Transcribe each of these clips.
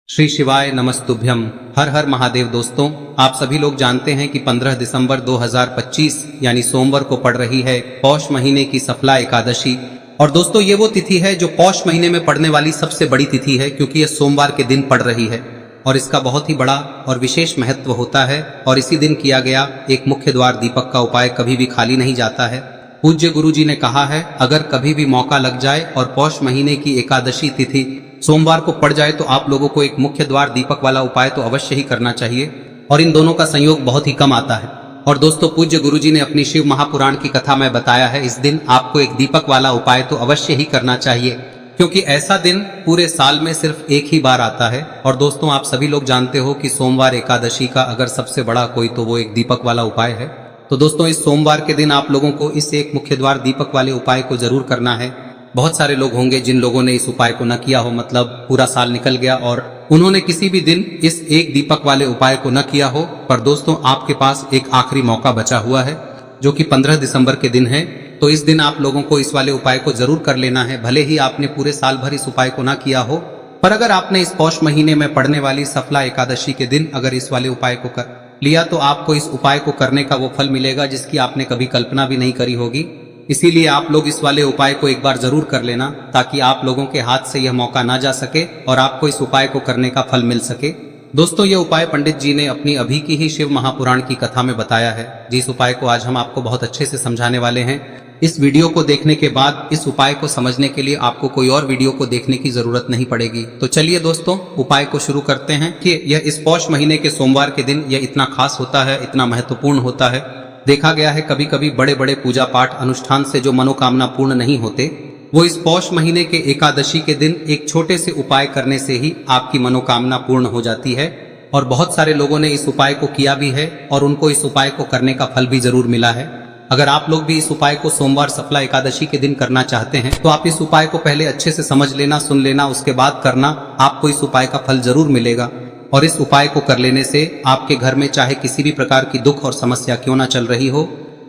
श्री शिवाय नमस्तुभ्यम। हर हर महादेव। दोस्तों, आप सभी लोग जानते हैं कि 15 दिसंबर 2025 यानी सोमवार को पड़ रही है पौष महीने की सफला एकादशी। और दोस्तों, ये वो तिथि है जो पौष महीने में पड़ने वाली सबसे बड़ी तिथि है, क्योंकि यह सोमवार के दिन पड़ रही है और इसका बहुत ही बड़ा और विशेष महत्व होता है। और इसी दिन किया गया एक मुख्य द्वार दीपक का उपाय कभी भी खाली नहीं जाता है। पूज्य गुरु जी ने कहा है, अगर कभी भी मौका लग जाए और पौष महीने की एकादशी तिथि सोमवार को पड़ जाए तो आप लोगों को एक मुख्य द्वार दीपक वाला उपाय तो अवश्य ही करना चाहिए। और इन दोनों का संयोग बहुत ही कम आता है। और दोस्तों, पूज्य गुरु जी ने अपनी शिव महापुराण की कथा में बताया है, इस दिन आपको एक दीपक वाला उपाय तो अवश्य ही करना चाहिए, क्योंकि ऐसा दिन पूरे साल में सिर्फ एक ही बार आता है। और दोस्तों, आप सभी लोग जानते हो कि सोमवार एकादशी का अगर सबसे बड़ा कोई तो वो एक दीपक वाला उपाय है। तो दोस्तों, इस सोमवार के दिन आप लोगों को इस एक मुख्य द्वार दीपक वाले उपाय को जरूर करना है। बहुत सारे लोग होंगे जिन लोगों ने इस उपाय को न किया हो, मतलब पूरा साल निकल गया और उन्होंने किसी भी दिन इस एक दीपक वाले उपाय को न किया हो। पर दोस्तों, आपके पास एक आखिरी मौका बचा हुआ है, जो कि 15 दिसंबर के दिन है। तो इस दिन आप लोगों को इस वाले उपाय को जरूर कर लेना है, भले ही आपने पूरे साल भर इस उपाय को ना किया हो। पर अगर आपने इस पौष महीने में पड़ने वाली सफला एकादशी के दिन अगर इस वाले उपाय को कर लिया तो आपको इस उपाय को करने का वो फल मिलेगा जिसकी आपने कभी कल्पना भी नहीं करी होगी। इसीलिए आप लोग इस वाले उपाय को एक बार जरूर कर लेना, ताकि आप लोगों के हाथ से यह मौका ना जा सके और आपको इस उपाय को करने का फल मिल सके। दोस्तों, यह उपाय पंडित जी ने अपनी अभी की ही शिव महापुराण की कथा में बताया है, जिस उपाय को आज हम आपको बहुत अच्छे से समझाने वाले हैं। इस वीडियो को देखने के बाद इस उपाय को समझने के लिए आपको कोई और वीडियो को देखने की जरूरत नहीं पड़ेगी। तो चलिए दोस्तों, उपाय को शुरू करते हैं। कि यह इस पौष महीने के सोमवार के दिन यह इतना खास होता है, इतना महत्वपूर्ण होता है। देखा गया है कभी कभी बड़े बड़े पूजा पाठ अनुष्ठान से जो मनोकामना पूर्ण नहीं होते, वो इस पौष महीने के एकादशी के दिन एक छोटे से उपाय करने से ही आपकी मनोकामना पूर्ण हो जाती है। और बहुत सारे लोगों ने इस उपाय को किया भी है और उनको इस उपाय को करने का फल भी जरूर मिला है। अगर आप लोग भी इस उपाय को सोमवार सफला एकादशी के दिन करना चाहते हैं तो आप इस उपाय को पहले अच्छे से समझ लेना, सुन लेना, उसके बाद करना। आपको इस उपाय का फल जरूर मिलेगा। और इस उपाय को कर लेने से आपके घर में चाहे किसी भी प्रकार की दुख और समस्या क्यों ना चल रही हो,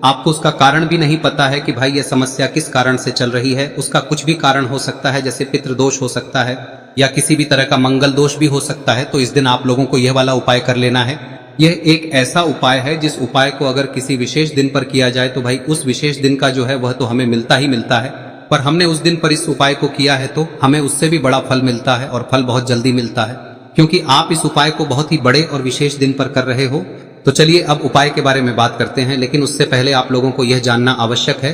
आपको उसका कारण भी नहीं पता है कि भाई यह समस्या किस कारण से चल रही है, उसका कुछ भी कारण हो सकता है, जैसे पितृदोष हो सकता है या किसी भी तरह का मंगल दोष भी हो सकता है। तो इस दिन आप लोगों को यह वाला उपाय कर लेना है। यह एक ऐसा उपाय है जिस उपाय को अगर किसी विशेष दिन पर किया जाए तो भाई उस विशेष दिन का जो है वह तो हमें मिलता ही मिलता है। पर हमने उस दिन पर इस उपाय को किया है तो हमें उससे भी बड़ा फल मिलता है, और फल बहुत जल्दी मिलता है, क्योंकि आप इस उपाय को बहुत ही बड़े और विशेष दिन पर कर रहे हो। तो चलिए अब उपाय के बारे में बात करते हैं, लेकिन उससे पहले आप लोगों को यह जानना आवश्यक है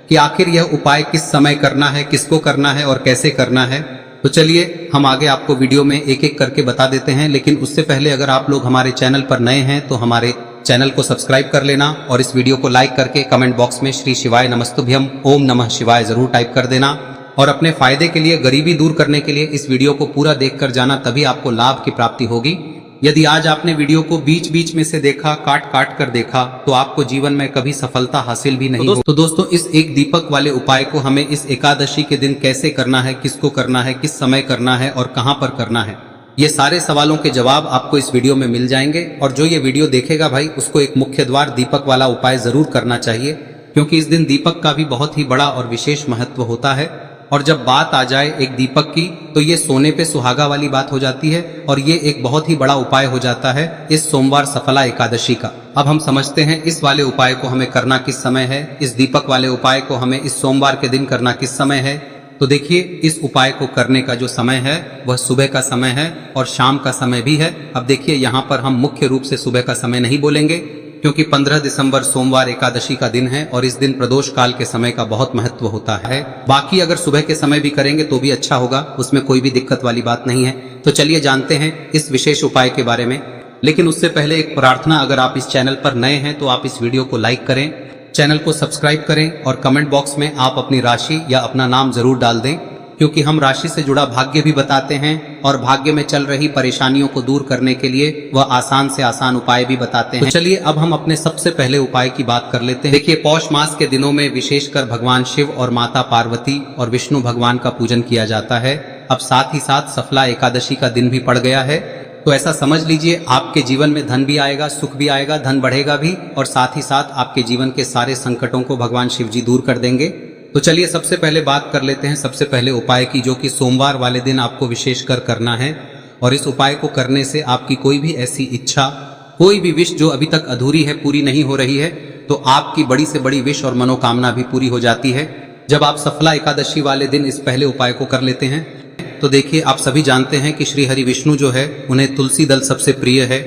कि आखिर यह उपाय किस समय करना है, किसको करना है और कैसे करना है। तो चलिए हम आगे आपको वीडियो में एक एक करके बता देते हैं। लेकिन उससे पहले अगर आप लोग हमारे चैनल पर नए हैं तो हमारे चैनल को सब्सक्राइब कर लेना और इस वीडियो को लाइक करके कमेंट बॉक्स में श्री शिवाय नमस्तुभ्यम ओम नमः शिवाय जरूर टाइप कर देना। और अपने फायदे के लिए, गरीबी दूर करने के लिए इस वीडियो को पूरा देखकर जाना, तभी आपको लाभ की प्राप्ति होगी। यदि आज आपने वीडियो को बीच बीच में से देखा, काट काट कर देखा, तो आपको जीवन में कभी सफलता हासिल भी नहीं होगी। तो दोस्तों, इस एक दीपक वाले उपाय को हमें इस एकादशी के दिन कैसे करना है, किसको करना है, किस समय करना है और कहां पर करना है, ये सारे सवालों के जवाब आपको इस वीडियो में मिल जाएंगे। और जो ये वीडियो देखेगा भाई, उसको एक मुख्य द्वार दीपक वाला उपाय जरूर करना चाहिए, क्योंकि इस दिन दीपक का भी बहुत ही बड़ा और विशेष महत्व होता है। और जब बात आ जाए एक दीपक की, तो ये सोने पे सुहागा वाली बात हो जाती है और ये एक बहुत ही बड़ा उपाय हो जाता है इस सोमवार सफला एकादशी का। अब हम समझते हैं इस वाले उपाय को हमें करना किस समय है, इस दीपक वाले उपाय को हमें इस सोमवार के दिन करना किस समय है। तो देखिए, इस उपाय को करने का जो समय है वह सुबह का समय है और शाम का समय भी है। अब देखिए, यहाँ पर हम मुख्य रूप से सुबह का समय नहीं बोलेंगे, क्योंकि 15 दिसंबर सोमवार एकादशी का दिन है और इस दिन प्रदोष काल के समय का बहुत महत्व होता है। बाकी अगर सुबह के समय भी करेंगे तो भी अच्छा होगा, उसमें कोई भी दिक्कत वाली बात नहीं है। तो चलिए जानते हैं इस विशेष उपाय के बारे में। लेकिन उससे पहले एक प्रार्थना, अगर आप इस चैनल पर नए हैं तो आप इस वीडियो को लाइक करें, चैनल को सब्सक्राइब करें और कमेंट बॉक्स में आप अपनी राशि या अपना नाम जरूर डाल दें, क्योंकि हम राशि से जुड़ा भाग्य भी बताते हैं और भाग्य में चल रही परेशानियों को दूर करने के लिए वह आसान से आसान उपाय भी बताते हैं। तो चलिए अब हम अपने सबसे पहले उपाय की बात कर लेते हैं। देखिए, पौष मास के दिनों में विशेषकर भगवान शिव और माता पार्वती और विष्णु भगवान का पूजन किया जाता है। अब साथ ही साथ सफला एकादशी का दिन भी पड़ गया है, तो ऐसा समझ लीजिए आपके जीवन में धन भी आएगा, सुख भी आएगा, धन बढ़ेगा भी, और साथ ही साथ आपके जीवन के सारे संकटों को भगवान शिव जी दूर कर देंगे। तो चलिए सबसे पहले बात कर लेते हैं सबसे पहले उपाय की, जो कि सोमवार वाले दिन आपको विशेषकर करना है। और इस उपाय को करने से आपकी कोई भी ऐसी इच्छा, कोई भी विश जो अभी तक अधूरी है, पूरी नहीं हो रही है, तो आपकी बड़ी से बड़ी विश और मनोकामना भी पूरी हो जाती है। जब आप सफला एकादशी वाले दिन इस पहले उपाय को कर लेते हैं तो देखिए, आप सभी जानते हैं कि श्री हरि विष्णु जो है उन्हें तुलसी दल सबसे प्रिय है।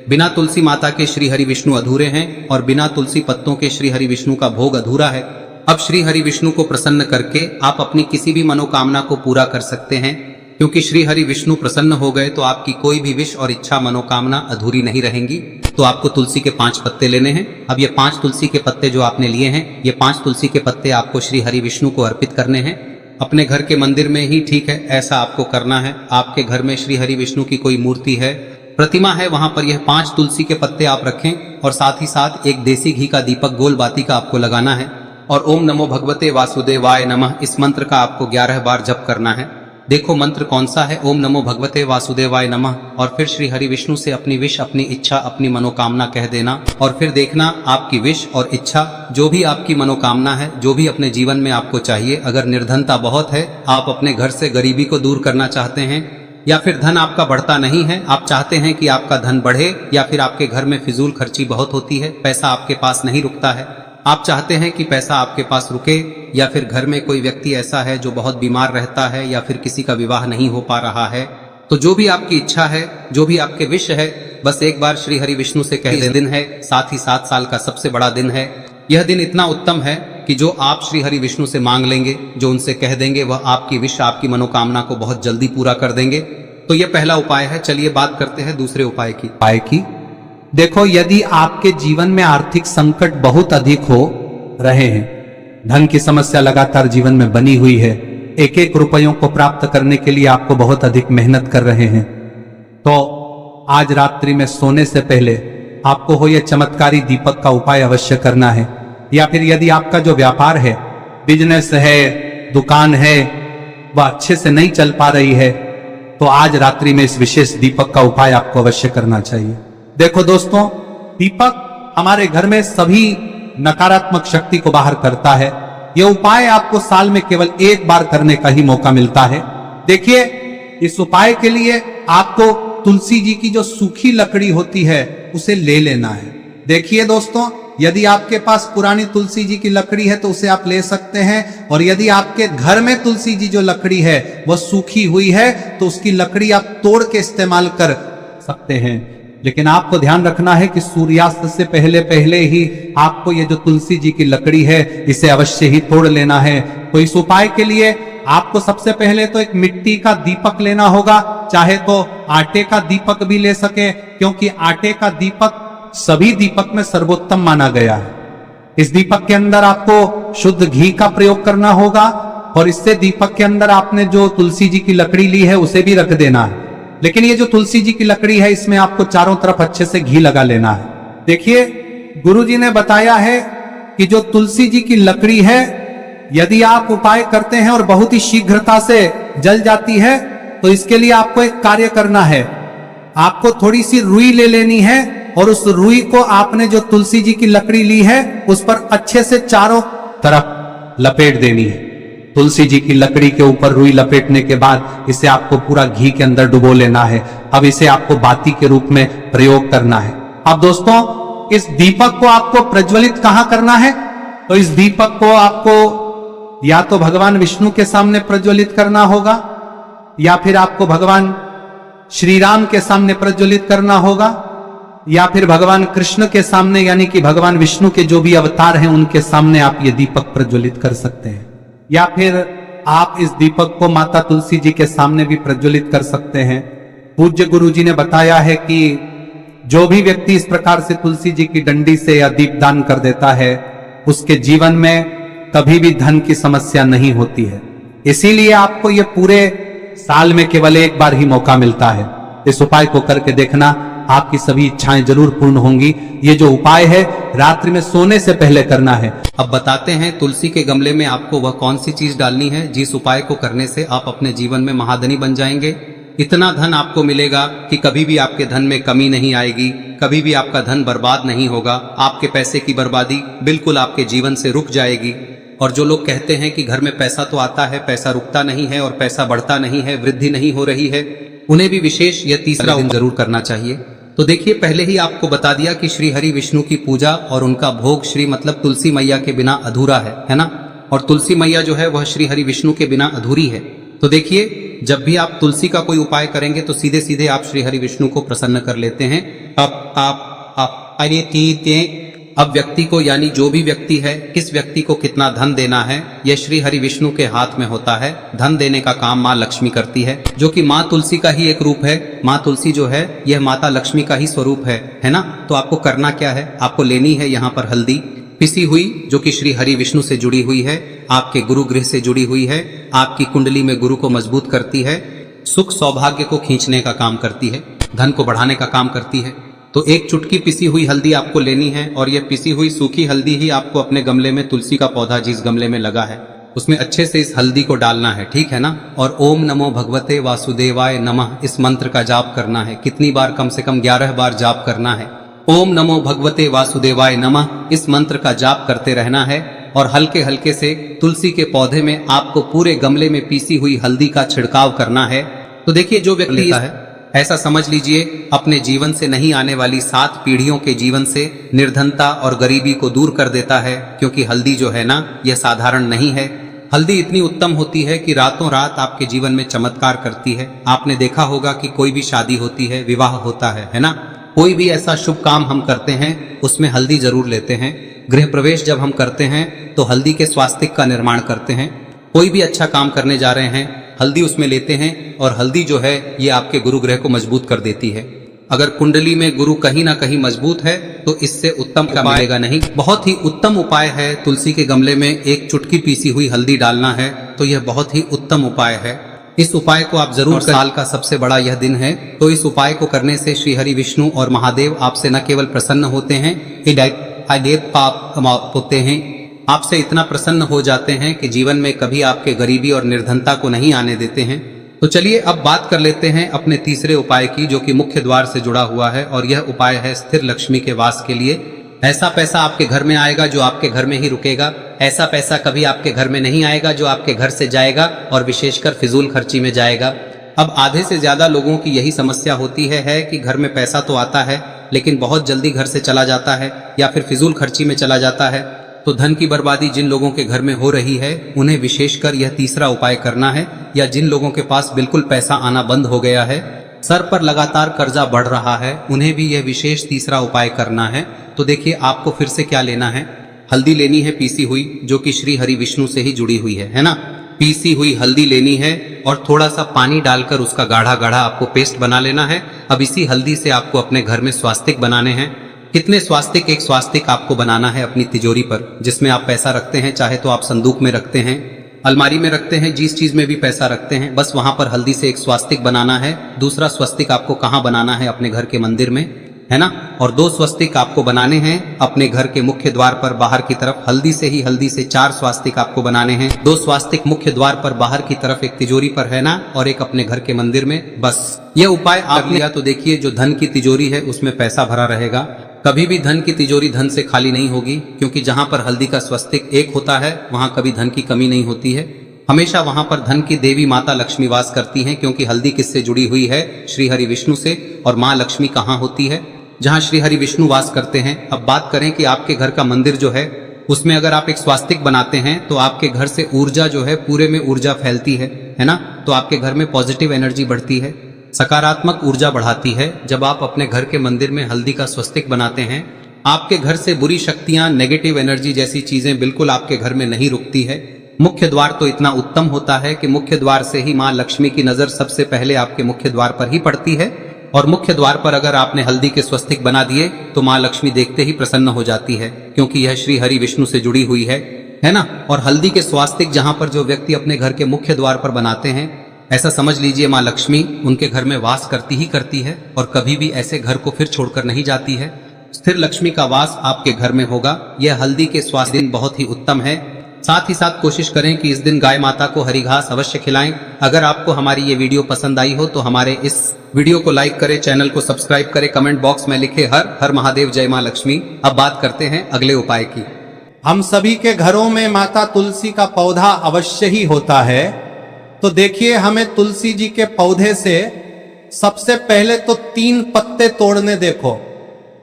बिना तुलसी माता के श्री हरि विष्णु अधूरे हैं और बिना तुलसी पत्तों के श्री हरि विष्णु का भोग अधूरा है। अब श्री हरि विष्णु को प्रसन्न करके आप अपनी किसी भी मनोकामना को पूरा कर सकते हैं, क्योंकि श्री हरि विष्णु प्रसन्न हो गए तो आपकी कोई भी विश और इच्छा मनोकामना अधूरी नहीं रहेंगी। तो आपको तुलसी के 5 पत्ते लेने हैं। अब ये 5 तुलसी के पत्ते जो आपने लिए हैं, ये 5 तुलसी के पत्ते आपको श्री हरि विष्णु को अर्पित करने हैं। अपने घर के मंदिर में ही ठीक है, ऐसा आपको करना है। आपके घर में श्री हरि विष्णु की कोई मूर्ति है, प्रतिमा है, वहां पर यह 5 तुलसी के पत्ते आप रखें और साथ ही साथ एक देसी घी का दीपक गोल बाती का आपको लगाना है और ओम नमो भगवते वासुदेवाय नमः इस मंत्र का आपको 11 बार जप करना है। देखो मंत्र कौन सा है, ओम नमो भगवते वासुदेवाय नमः, और फिर श्री हरि विष्णु से अपनी विश, अपनी इच्छा, अपनी मनोकामना कह देना और फिर देखना आपकी विश और इच्छा, जो भी आपकी मनोकामना है, जो भी अपने जीवन में आपको चाहिए। अगर निर्धनता बहुत है, आप अपने घर से गरीबी को दूर करना चाहते हैं, या फिर धन आपका बढ़ता नहीं है, आप चाहते हैं कि आपका धन बढ़े, या फिर आपके घर में फिजूल खर्ची बहुत होती है, पैसा आपके पास नहीं रुकता है, आप चाहते हैं कि पैसा आपके पास रुके, या फिर घर में कोई व्यक्ति ऐसा है जो बहुत बीमार रहता है, या फिर किसी का विवाह नहीं हो पा रहा है, तो जो भी आपकी इच्छा है, जो भी आपके विश है, बस एक बार श्री हरि विष्णु से कह दें। दिन है, साथ ही 7 साल का सबसे बड़ा दिन है। यह दिन इतना उत्तम है कि जो आप श्री हरि विष्णु से मांग लेंगे, जो उनसे कह देंगे, वह आपकी विश, आपकी मनोकामना को बहुत जल्दी पूरा कर देंगे। तो यह पहला उपाय है। चलिए बात करते हैं दूसरे उपाय की। देखो, यदि आपके जीवन में आर्थिक संकट बहुत अधिक हो रहे हैं, धन की समस्या लगातार जीवन में बनी हुई है, एक एक रुपयों को प्राप्त करने के लिए आपको बहुत अधिक मेहनत कर रहे हैं, तो आज रात्रि में सोने से पहले आपको हो यह चमत्कारी दीपक का उपाय अवश्य करना है। या फिर यदि आपका जो व्यापार है, बिजनेस है, दुकान है, वह अच्छे से नहीं चल पा रही है, तो आज रात्रि में इस विशेष दीपक का उपाय आपको अवश्य करना चाहिए। देखो दोस्तों, दीपक हमारे घर में सभी नकारात्मक शक्ति को बाहर करता है। यह उपाय आपको साल में केवल एक बार करने का ही मौका मिलता है। देखिए, इस उपाय के लिए आपको तुलसी जी की जो सूखी लकड़ी होती है उसे ले लेना है। देखिए दोस्तों, यदि आपके पास पुरानी तुलसी जी की लकड़ी है तो उसे आप ले सकते हैं, और यदि आपके घर में तुलसी जी जो लकड़ी है वह सूखी हुई है तो उसकी लकड़ी आप तोड़ के इस्तेमाल कर सकते हैं। लेकिन आपको ध्यान रखना है कि सूर्यास्त से पहले पहले ही आपको ये जो तुलसी जी की लकड़ी है इसे अवश्य ही तोड़ लेना है। तो इस उपाय के लिए आपको सबसे पहले तो एक मिट्टी का दीपक लेना होगा, चाहे तो आटे का दीपक भी ले सके, क्योंकि आटे का दीपक सभी दीपक में सर्वोत्तम माना गया है। इस दीपक के अंदर आपको शुद्ध घी का प्रयोग करना होगा, और इससे दीपक के अंदर आपने जो तुलसी जी की लकड़ी ली है उसे भी रख देना है। लेकिन ये जो तुलसी जी की लकड़ी है, इसमें आपको चारों तरफ अच्छे से घी लगा लेना है। देखिए, गुरुजी ने बताया है कि जो तुलसी जी की लकड़ी है, यदि आप उपाय करते हैं और बहुत ही शीघ्रता से जल जाती है, तो इसके लिए आपको एक कार्य करना है। आपको थोड़ी सी रुई ले लेनी है और उस रुई को आपने जो तुलसी जी की लकड़ी ली है उस पर अच्छे से चारों तरफ लपेट देनी है। तुलसी जी की लकड़ी के ऊपर रुई लपेटने के बाद इसे आपको पूरा घी के अंदर डुबो लेना है। अब इसे आपको बाती के रूप में प्रयोग करना है। अब दोस्तों, इस दीपक को आपको प्रज्वलित कहां करना है? तो इस दीपक को आपको या तो भगवान विष्णु के सामने प्रज्वलित करना होगा, या फिर आपको भगवान श्री राम के सामने प्रज्वलित करना होगा, या फिर भगवान कृष्ण के सामने, यानी कि भगवान विष्णु के जो भी अवतार हैं उनके सामने आप ये दीपक प्रज्वलित कर सकते हैं। या फिर आप इस दीपक को माता तुलसी जी के सामने भी प्रज्वलित कर सकते हैं। पूज्य गुरु जी ने बताया है कि जो भी व्यक्ति इस प्रकार से तुलसी जी की डंडी से या दीपदान कर देता है, उसके जीवन में कभी भी धन की समस्या नहीं होती है। इसीलिए आपको ये पूरे साल में केवल एक बार ही मौका मिलता है। इस उपाय को करके देखना, आपकी सभी इच्छाएं जरूर पूर्ण होंगी। ये जो उपाय है रात्रि में सोने से पहले करना है। अब बताते हैं तुलसी के गमले में आपको वह कौन सी चीज डालनी है जिस उपाय को करने से आप अपने जीवन में महाधनी बन जाएंगे। इतना धन आपको मिलेगा कि कभी भी आपके धन में कमी नहीं आएगी, कभी भी आपका धन बर्बाद नहीं होगा। आपके पैसे की बर्बादी बिल्कुल आपके जीवन से रुक जाएगी। और जो लोग कहते हैं कि घर में पैसा तो आता है, पैसा रुकता नहीं है और पैसा बढ़ता नहीं है, वृद्धि नहीं हो रही है, उन्हें भी विशेष यह तीसरा दिन जरूर करना चाहिए। तो देखिए, पहले ही आपको बता दिया कि श्री हरि विष्णु की पूजा और उनका भोग श्री मतलब तुलसी मैया के बिना अधूरा है ना। और तुलसी मैया जो है वह श्री हरि विष्णु के बिना अधूरी है। तो देखिए, जब भी आप तुलसी का कोई उपाय करेंगे तो सीधे सीधे आप श्री हरि विष्णु को प्रसन्न कर लेते हैं। अब व्यक्ति को, यानी जो भी व्यक्ति है, किस व्यक्ति को कितना धन देना है, यह श्री हरि विष्णु के हाथ में होता है। धन देने का काम माँ लक्ष्मी करती है, जो कि माँ तुलसी का ही एक रूप है। माँ तुलसी जो है यह माता लक्ष्मी का ही स्वरूप है ना। तो आपको करना क्या है, आपको लेनी है यहाँ पर हल्दी पिसी हुई, जो कि श्री हरि विष्णु से जुड़ी हुई है, आपके गुरु गृह से जुड़ी हुई है, आपकी कुंडली में गुरु को मजबूत करती है, सुख सौभाग्य को खींचने का काम करती है, धन को बढ़ाने का काम करती है। तो एक चुटकी पिसी हुई हल्दी आपको लेनी है, और यह पिसी हुई सूखी हल्दी ही आपको अपने गमले में, तुलसी का पौधा जिस गमले में लगा है उसमें अच्छे से इस हल्दी को डालना है, ठीक है ना। और ओम नमो भगवते वासुदेवाय नमः इस मंत्र का जाप करना है। कितनी बार? कम से कम 11 बार जाप करना है। ओम नमो भगवते वासुदेवाय नमः इस मंत्र का जाप करते रहना है, और हल्के हल्के से तुलसी के पौधे में आपको पूरे गमले में पीसी हुई हल्दी का छिड़काव करना है। तो देखिए, जो व्यक्ति लेता है, ऐसा समझ लीजिए अपने जीवन से नहीं आने वाली 7 पीढ़ियों के जीवन से निर्धनता और गरीबी को दूर कर देता है। क्योंकि हल्दी जो है ना, यह साधारण नहीं है। हल्दी इतनी उत्तम होती है कि रातों रात आपके जीवन में चमत्कार करती है। आपने देखा होगा कि कोई भी शादी होती है, विवाह होता है ना, कोई भी ऐसा शुभ काम हम करते हैं उसमें हल्दी जरूर लेते हैं। गृह प्रवेश जब हम करते हैं तो हल्दी के स्वास्तिक का निर्माण करते हैं। कोई भी अच्छा काम करने जा रहे हैं, हल्दी उसमें लेते हैं, और हल्दी जो है ये आपके गुरु ग्रह को मजबूत कर देती है। अगर कुंडली में गुरु कहीं ना कहीं मजबूत है तो इससे उत्तम का मिलेगा नहीं। बहुत ही उत्तम उपाय है, तुलसी के गमले में एक चुटकी पीसी हुई हल्दी डालना है, तो यह बहुत ही उत्तम उपाय है। इस उपाय को आप जरूर, साल का सबसे बड़ा यह दिन है, तो इस उपाय को करने से श्री हरि विष्णु और महादेव आपसे न केवल प्रसन्न होते हैं, होते हैं, आपसे इतना प्रसन्न हो जाते हैं कि जीवन में कभी आपके गरीबी और निर्धनता को नहीं आने देते हैं। तो चलिए अब बात कर लेते हैं अपने तीसरे उपाय की, जो कि मुख्य द्वार से जुड़ा हुआ है, और यह उपाय है स्थिर लक्ष्मी के वास के लिए। ऐसा पैसा आपके घर में आएगा जो आपके घर में ही रुकेगा। ऐसा पैसा कभी आपके घर में नहीं आएगा जो आपके घर से जाएगा, और विशेषकर फिजूल खर्ची में जाएगा। अब आधे से ज्यादा लोगों की यही समस्या होती है कि घर में पैसा तो आता है लेकिन बहुत जल्दी घर से चला जाता है, या फिर फिजूल खर्ची में चला जाता है। तो धन की बर्बादी जिन लोगों के घर में हो रही है उन्हें विशेषकर यह तीसरा उपाय करना है, या जिन लोगों के पास बिल्कुल पैसा आना बंद हो गया है, सर पर लगातार कर्जा बढ़ रहा है, उन्हें भी यह विशेष तीसरा उपाय करना है। तो देखिए, आपको फिर से क्या लेना है, हल्दी लेनी है पीसी हुई, जो कि श्री हरि विष्णु से ही जुड़ी हुई है ना। पीसी हुई हल्दी लेनी है और थोड़ा सा पानी डालकर उसका गाढ़ा गाढ़ा आपको पेस्ट बना लेना है। अब इसी हल्दी से आपको अपने घर में स्वास्तिक बनाने हैं। कितने स्वास्तिक? एक स्वास्तिक आपको बनाना है अपनी तिजोरी पर, जिसमें आप पैसा रखते हैं, चाहे तो आप संदूक में रखते हैं, अलमारी में रखते हैं, जिस चीज में भी पैसा रखते हैं, बस वहां पर हल्दी से एक स्वास्तिक बनाना है। दूसरा स्वस्तिक आपको कहाँ बनाना है? अपने घर के मंदिर में, है ना। और 2 स्वस्तिक आपको बनाने हैं अपने घर के मुख्य द्वार पर बाहर की तरफ। हल्दी से 4 स्वास्तिक आपको बनाने हैं। 2 स्वास्तिक मुख्य द्वार पर बाहर की तरफ, एक तिजोरी पर, है ना, और एक अपने घर के मंदिर में। बस ये उपाय आप लिया तो देखिए, जो धन की तिजोरी है उसमें पैसा भरा रहेगा। कभी भी धन की तिजोरी धन से खाली नहीं होगी, क्योंकि जहां पर हल्दी का स्वस्तिक एक होता है वहां कभी धन की कमी नहीं होती है। हमेशा वहां पर धन की देवी माता लक्ष्मी वास करती हैं, क्योंकि हल्दी किससे जुड़ी हुई है? श्री हरि विष्णु से। और माँ लक्ष्मी कहाँ होती है? जहां श्री हरि विष्णु वास करते हैं। अब बात करें कि आपके घर का मंदिर जो है उसमें अगर आप एक स्वास्तिक बनाते हैं तो आपके घर से ऊर्जा जो है, पूरे में ऊर्जा फैलती है ना। तो आपके घर में पॉजिटिव एनर्जी बढ़ती है, सकारात्मक ऊर्जा बढ़ाती है। जब आप अपने घर के मंदिर में हल्दी का स्वस्तिक बनाते हैं, आपके घर से बुरी शक्तियां, नेगेटिव एनर्जी जैसी चीजें बिल्कुल आपके घर में नहीं रुकती है। मुख्य द्वार तो इतना उत्तम होता है कि मुख्य द्वार से ही माँ लक्ष्मी की नजर सबसे पहले आपके मुख्य द्वार पर ही पड़ती है, और मुख्य द्वार पर अगर आपने हल्दी के स्वस्तिक बना दिए तो माँ लक्ष्मी देखते ही प्रसन्न हो जाती है, क्योंकि यह श्री हरि विष्णु से जुड़ी हुई है ना। और हल्दी के स्वास्तिक जहां पर जो व्यक्ति अपने घर के मुख्य द्वार पर बनाते हैं, ऐसा समझ लीजिए माँ लक्ष्मी उनके घर में वास करती ही करती है, और कभी भी ऐसे घर को फिर छोड़कर नहीं जाती है। स्थिर लक्ष्मी का वास आपके घर में होगा। यह हल्दी के स्वास्थ्य दिन बहुत ही उत्तम है। साथ ही साथ कोशिश करें कि इस दिन गाय माता को हरी घास अवश्य खिलाएं। अगर आपको हमारी ये वीडियो पसंद आई हो तो हमारे इस वीडियो को लाइक करें, चैनल को सब्सक्राइब करें, कमेंट बॉक्स में लिखे हर हर महादेव, जय माँ लक्ष्मी। अब बात करते हैं अगले उपाय की। हम सभी के घरों में माता तुलसी का पौधा अवश्य ही होता है। तो देखिए, हमें तुलसी जी के पौधे से सबसे पहले तो 3 पत्ते तोड़ने देखो।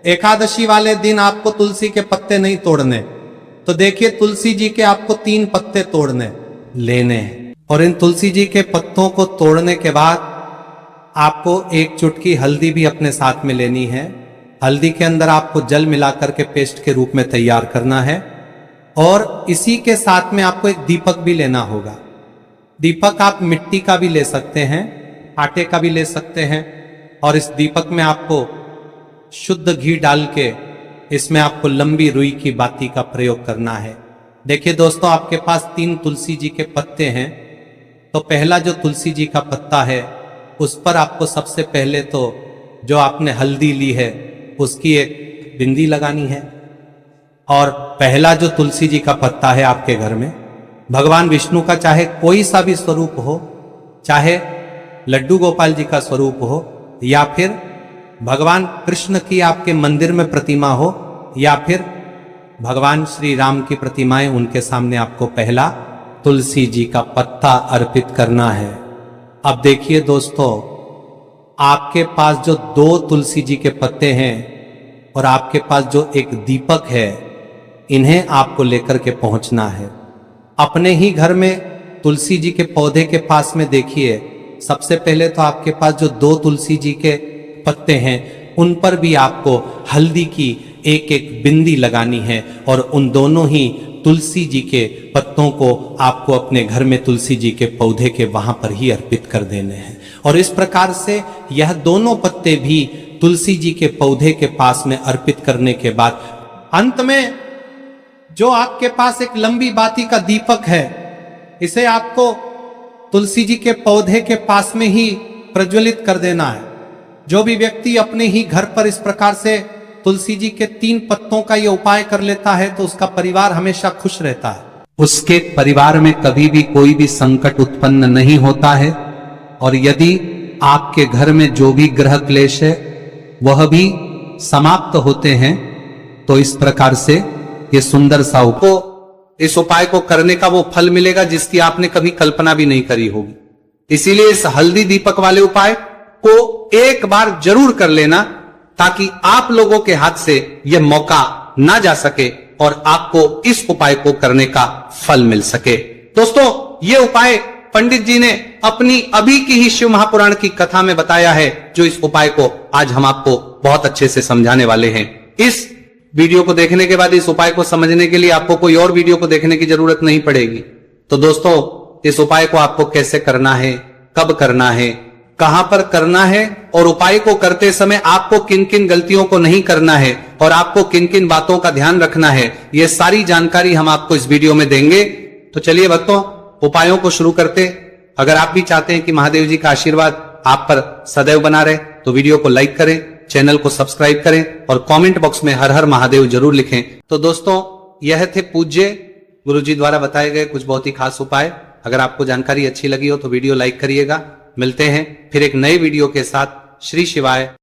एकादशी वाले दिन आपको तुलसी के पत्ते नहीं तोड़ने, तो देखिए तुलसी जी के आपको 3 पत्ते तोड़ने लेने हैं। और इन तुलसी जी के पत्तों को तोड़ने के बाद आपको 1 चुटकी हल्दी भी अपने साथ में लेनी है। हल्दी के अंदर आपको जल मिलाकर के पेस्ट के रूप में तैयार करना है। और इसी के साथ में आपको एक दीपक भी लेना होगा। दीपक आप मिट्टी का भी ले सकते हैं, आटे का भी ले सकते हैं। और इस दीपक में आपको शुद्ध घी डाल के इसमें आपको लंबी रुई की बाती का प्रयोग करना है। देखिए दोस्तों, आपके पास 3 तुलसी जी के पत्ते हैं, तो पहला जो तुलसी जी का पत्ता है उस पर आपको सबसे पहले तो जो आपने हल्दी ली है उसकी एक बिंदी लगानी है। और पहला जो तुलसी जी का पत्ता है आपके घर में, भगवान विष्णु का चाहे कोई सा भी स्वरूप हो, चाहे लड्डू गोपाल जी का स्वरूप हो, या फिर भगवान कृष्ण की आपके मंदिर में प्रतिमा हो, या फिर भगवान श्री राम की प्रतिमाएं, उनके सामने आपको पहला तुलसी जी का पत्ता अर्पित करना है। अब देखिए दोस्तों, आपके पास जो 2 तुलसी जी के पत्ते हैं और आपके पास जो एक दीपक है, इन्हें आपको लेकर के पहुंचना है। अपने ही घर में तुलसी जी के पौधे के पास में देखिए, सबसे पहले तो आपके पास जो 2 तुलसी जी के पत्ते हैं उन पर भी आपको हल्दी की एक बिंदी लगानी है। और उन दोनों ही तुलसी जी के पत्तों को आपको अपने घर में तुलसी जी के पौधे के वहां पर ही अर्पित कर देने हैं। और इस प्रकार से यह दोनों पत्ते भी तुलसी जी के पौधे के पास में अर्पित करने के बाद अंत में जो आपके पास एक लंबी बाती का दीपक है, इसे आपको तुलसी जी के पौधे के पास में ही प्रज्वलित कर देना है। जो भी व्यक्ति अपने ही घर पर इस प्रकार से तुलसी जी के 3 पत्तों का ये उपाय कर लेता है तो उसका परिवार हमेशा खुश रहता है, उसके परिवार में कभी भी कोई भी संकट उत्पन्न नहीं होता है। और यदि आपके घर में जो भी ग्रह क्लेश है वह भी समाप्त होते हैं, तो इस प्रकार से ये सुंदर सा इस उपाय को करने का वो फल मिलेगा जिसकी आपने कभी कल्पना भी नहीं करी होगी। इसीलिए इस हल्दी दीपक वाले उपाय को एक बार जरूर कर लेना, ताकि आप लोगों के हाथ से यह मौका ना जा सके और आपको इस उपाय को करने का फल मिल सके। दोस्तों, ये उपाय पंडित जी ने अपनी अभी की ही शिव महापुराण की कथा में बताया है, जो इस उपाय को आज हम आपको बहुत अच्छे से समझाने वाले हैं। इस वीडियो को देखने के बाद इस उपाय को समझने के लिए आपको कोई और वीडियो को देखने की जरूरत नहीं पड़ेगी। तो दोस्तों, इस उपाय को आपको कैसे करना है, कब करना है, कहां पर करना है, और उपाय को करते समय आपको किन किन गलतियों को नहीं करना है और आपको किन किन बातों का ध्यान रखना है, यह सारी जानकारी हम आपको इस वीडियो में देंगे। तो चलिए भक्तों, उपायों को शुरू करते। अगर आप भी चाहते हैं कि महादेव जी का आशीर्वाद आप पर सदैव बना रहे, तो वीडियो को लाइक करें, चैनल को सब्सक्राइब करें और कमेंट बॉक्स में हर हर महादेव जरूर लिखें। तो दोस्तों, यह थे पूज्य गुरुजी द्वारा बताए गए कुछ बहुत ही खास उपाय। अगर आपको जानकारी अच्छी लगी हो तो वीडियो लाइक करिएगा। मिलते हैं फिर एक नए वीडियो के साथ। श्री शिवाय।